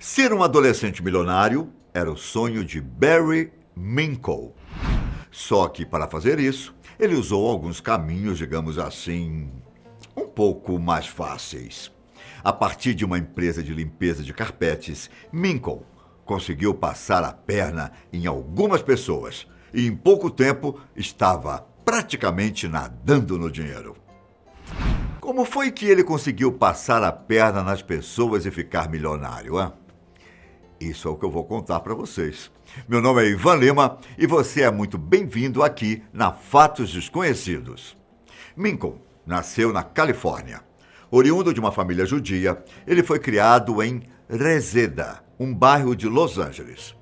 Ser um adolescente milionário era o sonho de Barry Minkow. Só que, para fazer isso, ele usou alguns caminhos, digamos assim, um pouco mais fáceis. A partir de uma empresa de limpeza de carpetes, Minkow conseguiu passar a perna em algumas pessoas e, em pouco tempo, estava praticamente nadando no dinheiro. Como foi que ele conseguiu passar a perna nas pessoas e ficar milionário, hein? Isso é o que eu vou contar para vocês. Meu nome é Ivan Lima e você é muito bem-vindo aqui na Fatos Desconhecidos. Minkow nasceu na Califórnia. Oriundo de uma família judia, ele foi criado em Reseda, um bairro de Los Angeles.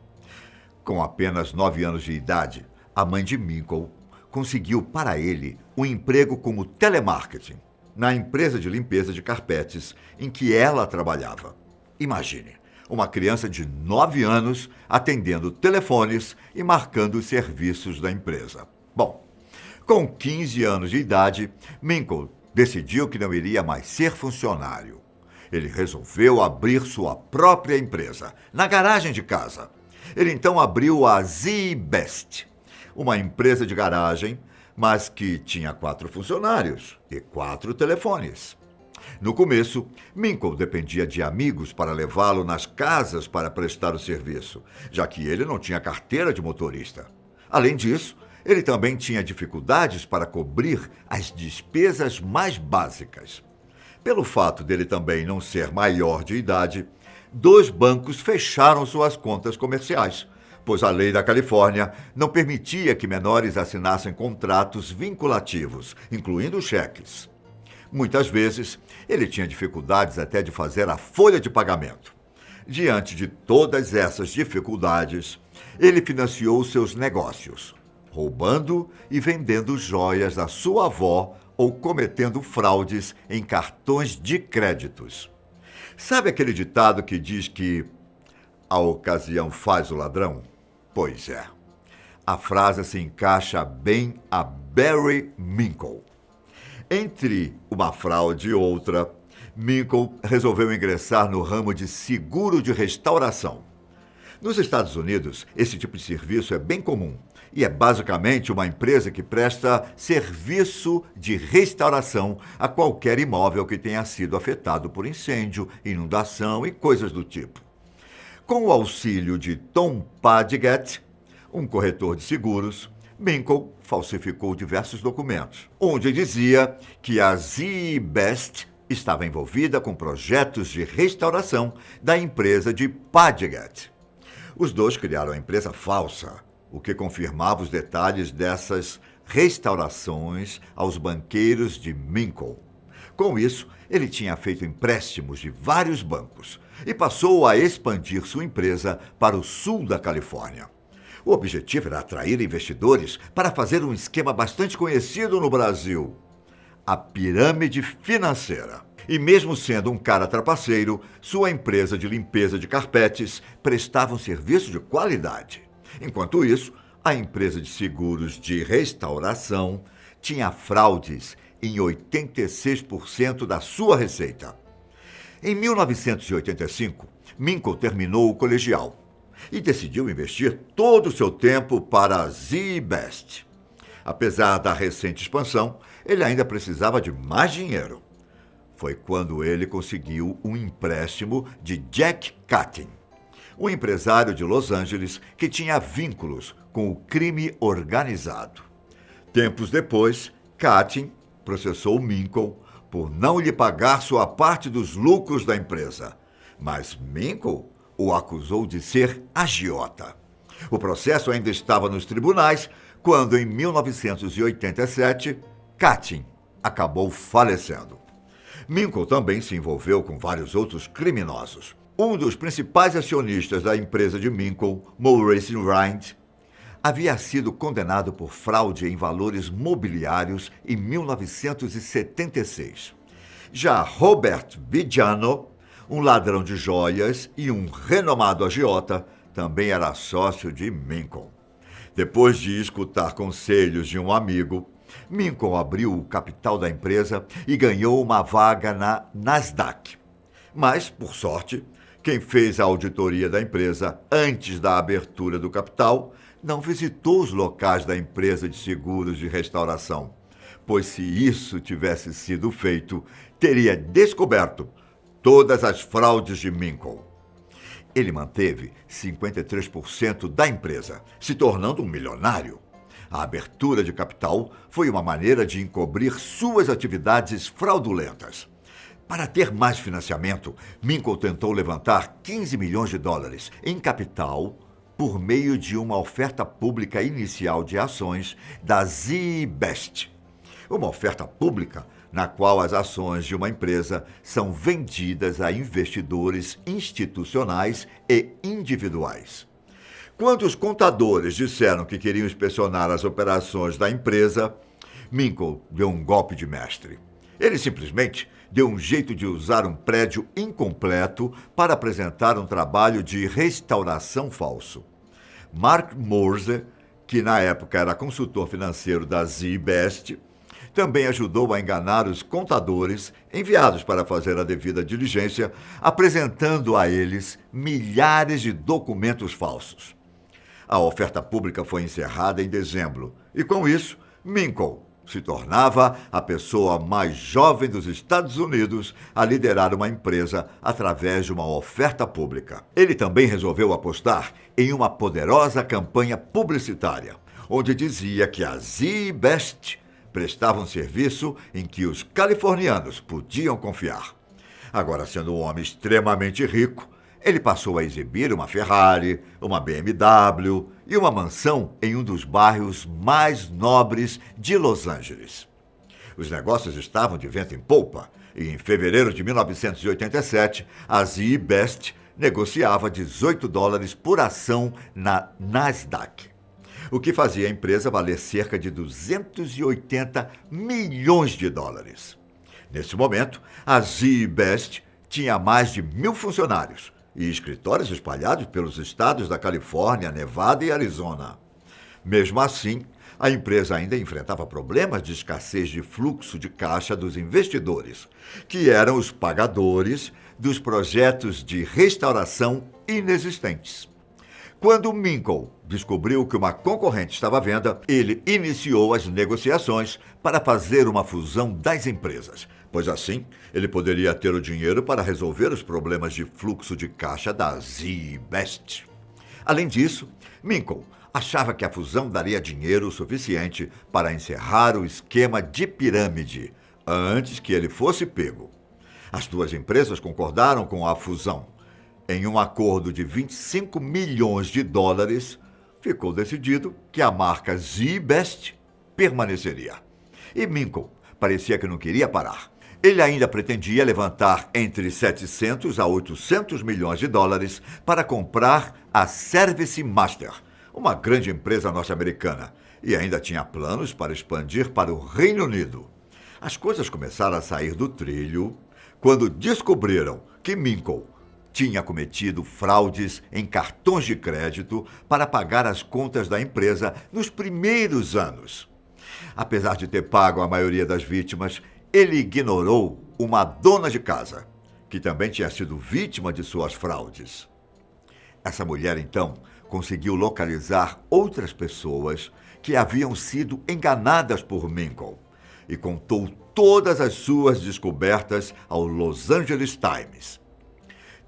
Com apenas 9 anos de idade, a mãe de Minkow conseguiu para ele um emprego como telemarketing na empresa de limpeza de carpetes em que ela trabalhava. Imagine, uma criança de 9 anos atendendo telefones e marcando os serviços da empresa. Bom, com 15 anos de idade, Minkow decidiu que não iria mais ser funcionário. Ele resolveu abrir sua própria empresa, na garagem de casa. Ele então abriu a Z-Best, uma empresa de garagem, mas que tinha 4 funcionários e 4 telefones. No começo, Minkow dependia de amigos para levá-lo nas casas para prestar o serviço, já que ele não tinha carteira de motorista. Além disso, ele também tinha dificuldades para cobrir as despesas mais básicas. Pelo fato dele também não ser maior de idade, 2 bancos fecharam suas contas comerciais, pois a lei da Califórnia não permitia que menores assinassem contratos vinculativos, incluindo cheques. Muitas vezes, ele tinha dificuldades até de fazer a folha de pagamento. Diante de todas essas dificuldades, ele financiou seus negócios, roubando e vendendo joias da sua avó ou cometendo fraudes em cartões de créditos. Sabe aquele ditado que diz que a ocasião faz o ladrão? Pois é. A frase se encaixa bem a Barry Minkow. Entre uma fraude e outra, Minkow resolveu ingressar no ramo de seguro de restauração. Nos Estados Unidos, esse tipo de serviço é bem comum e é basicamente uma empresa que presta serviço de restauração a qualquer imóvel que tenha sido afetado por incêndio, inundação e coisas do tipo. Com o auxílio de Tom Padgett, um corretor de seguros, Minkow falsificou diversos documentos, onde dizia que a Z-Best estava envolvida com projetos de restauração da empresa de Padgett. Os dois criaram a empresa falsa, o que confirmava os detalhes dessas restaurações aos banqueiros de Minkow. Com isso, ele tinha feito empréstimos de vários bancos e passou a expandir sua empresa para o sul da Califórnia. O objetivo era atrair investidores para fazer um esquema bastante conhecido no Brasil: a pirâmide financeira. E mesmo sendo um cara trapaceiro, sua empresa de limpeza de carpetes prestava um serviço de qualidade. Enquanto isso, a empresa de seguros de restauração tinha fraudes em 86% da sua receita. Em 1985, Minkow terminou o colegial e decidiu investir todo o seu tempo para a Z-Best. Apesar da recente expansão, ele ainda precisava de mais dinheiro. Foi quando ele conseguiu um empréstimo de Jack Catin, um empresário de Los Angeles que tinha vínculos com o crime organizado. Tempos depois, Catin processou Minkow por não lhe pagar sua parte dos lucros da empresa, mas Minkow o acusou de ser agiota. O processo ainda estava nos tribunais quando, em 1987, Catin acabou falecendo. Minkow também se envolveu com vários outros criminosos. Um dos principais acionistas da empresa de Minkow, Maurice Rind, havia sido condenado por fraude em valores mobiliários em 1976. Já Robert Viggiano, um ladrão de joias e um renomado agiota, também era sócio de Minkow. Depois de escutar conselhos de um amigo, Minkow abriu o capital da empresa e ganhou uma vaga na Nasdaq. Mas, por sorte, Quem fez a auditoria da empresa antes da abertura do capital não visitou os locais da empresa de seguros de restauração, pois se isso tivesse sido feito, teria descoberto todas as fraudes de Minkle. Ele manteve 53% da empresa, se tornando um milionário. A abertura de capital foi uma maneira de encobrir suas atividades fraudulentas. Para ter mais financiamento, Minkle tentou levantar 15 milhões de dólares em capital por meio de uma oferta pública inicial de ações da Z-Best. Uma oferta pública na qual as ações de uma empresa são vendidas a investidores institucionais e individuais. Quando os contadores disseram que queriam inspecionar as operações da empresa, Minkle deu um golpe de mestre. Ele simplesmente deu um jeito de usar um prédio incompleto para apresentar um trabalho de restauração falso. Mark Morse, que na época era consultor financeiro da Z-Best, também ajudou a enganar os contadores enviados para fazer a devida diligência, apresentando a eles milhares de documentos falsos. A oferta pública foi encerrada em dezembro e, com isso, Minkle se tornava a pessoa mais jovem dos Estados Unidos a liderar uma empresa através de uma oferta pública. Ele também resolveu apostar em uma poderosa campanha publicitária, onde dizia que a Z-Best prestava um serviço em que os californianos podiam confiar. Agora, sendo um homem extremamente rico, ele passou a exibir uma Ferrari, uma BMW e uma mansão em um dos bairros mais nobres de Los Angeles. Os negócios estavam de vento em polpa e, em fevereiro de 1987, a Z-Best negociava $18 por ação na Nasdaq, o que fazia a empresa valer cerca de 280 milhões de dólares. Nesse momento, a Z-Best tinha mais de 1.000 funcionários e escritórios espalhados pelos estados da Califórnia, Nevada e Arizona. Mesmo assim, a empresa ainda enfrentava problemas de escassez de fluxo de caixa dos investidores, que eram os pagadores dos projetos de restauração inexistentes. Quando Minkle descobriu que uma concorrente estava à venda, ele iniciou as negociações para fazer uma fusão das empresas, pois assim ele poderia ter o dinheiro para resolver os problemas de fluxo de caixa da Z-Best. Além disso, Minkle achava que a fusão daria dinheiro suficiente para encerrar o esquema de pirâmide antes que ele fosse pego. As duas empresas concordaram com a fusão. Em um acordo de 25 milhões de dólares, ficou decidido que a marca Z-Best permaneceria. E Minkle parecia que não queria parar. Ele ainda pretendia levantar entre 700 a 800 milhões de dólares para comprar a Service Master, uma grande empresa norte-americana, e ainda tinha planos para expandir para o Reino Unido. As coisas começaram a sair do trilho quando descobriram que Minkle tinha cometido fraudes em cartões de crédito para pagar as contas da empresa nos primeiros anos. Apesar de ter pago a maioria das vítimas, ele ignorou uma dona de casa, que também tinha sido vítima de suas fraudes. Essa mulher, então, conseguiu localizar outras pessoas que haviam sido enganadas por Minkle e contou todas as suas descobertas ao Los Angeles Times.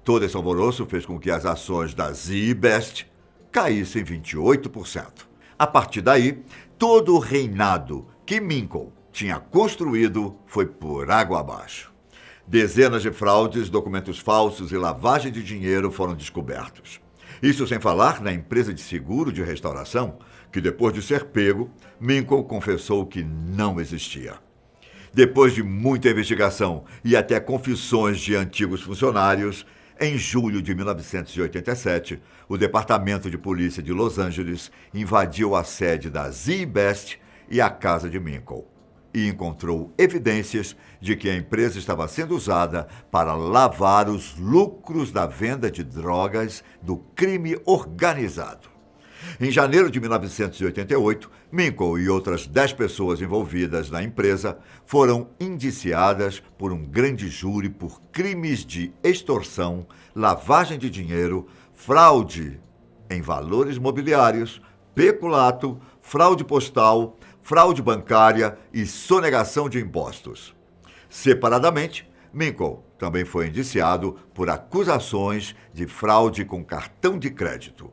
Todo esse alvoroço fez com que as ações da Z-Best caíssem 28%. A partir daí, todo o reinado que Minkle tinha construído foi por água abaixo. Dezenas de fraudes, documentos falsos e lavagem de dinheiro foram descobertos. Isso sem falar na empresa de seguro de restauração, que depois de ser pego, Minkle confessou que não existia. Depois de muita investigação e até confissões de antigos funcionários, em julho de 1987, o Departamento de Polícia de Los Angeles invadiu a sede da Z-Best e a casa de Minkle e encontrou evidências de que a empresa estava sendo usada para lavar os lucros da venda de drogas do crime organizado. Em janeiro de 1988, Minkow e outras 10 pessoas envolvidas na empresa foram indiciadas por um grande júri por crimes de extorsão, lavagem de dinheiro, fraude em valores mobiliários, peculato, fraude postal, fraude bancária e sonegação de impostos. Separadamente, Minkow também foi indiciado por acusações de fraude com cartão de crédito.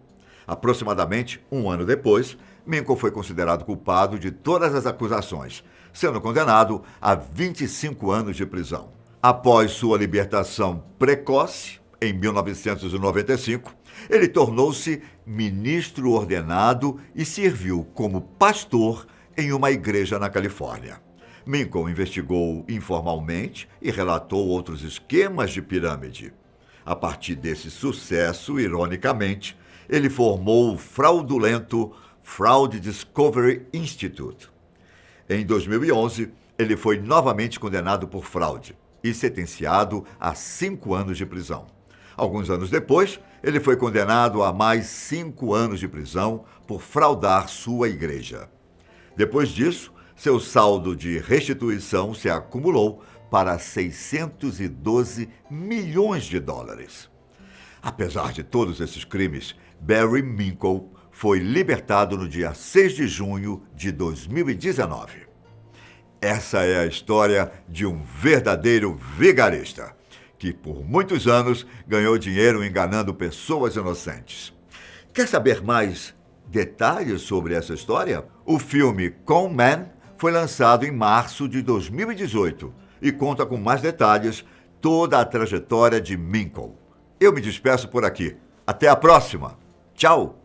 Aproximadamente um ano depois, Minkow foi considerado culpado de todas as acusações, sendo condenado a 25 anos de prisão. Após sua libertação precoce, em 1995, ele tornou-se ministro ordenado e serviu como pastor em uma igreja na Califórnia. Minkow investigou informalmente e relatou outros esquemas de pirâmide. A partir desse sucesso, ironicamente, ele formou o fraudulento Fraud Discovery Institute. Em 2011, ele foi novamente condenado por fraude e sentenciado a 5 anos de prisão. Alguns anos depois, ele foi condenado a mais 5 anos de prisão por fraudar sua igreja. Depois disso, seu saldo de restituição se acumulou para 612 milhões de dólares. Apesar de todos esses crimes, Barry Minkow foi libertado no dia 6 de junho de 2019. Essa é a história de um verdadeiro vigarista, que por muitos anos ganhou dinheiro enganando pessoas inocentes. Quer saber mais detalhes sobre essa história? O filme Con Man foi lançado em março de 2018 e conta com mais detalhes toda a trajetória de Minkow. Eu me despeço por aqui. Até a próxima. Tchau!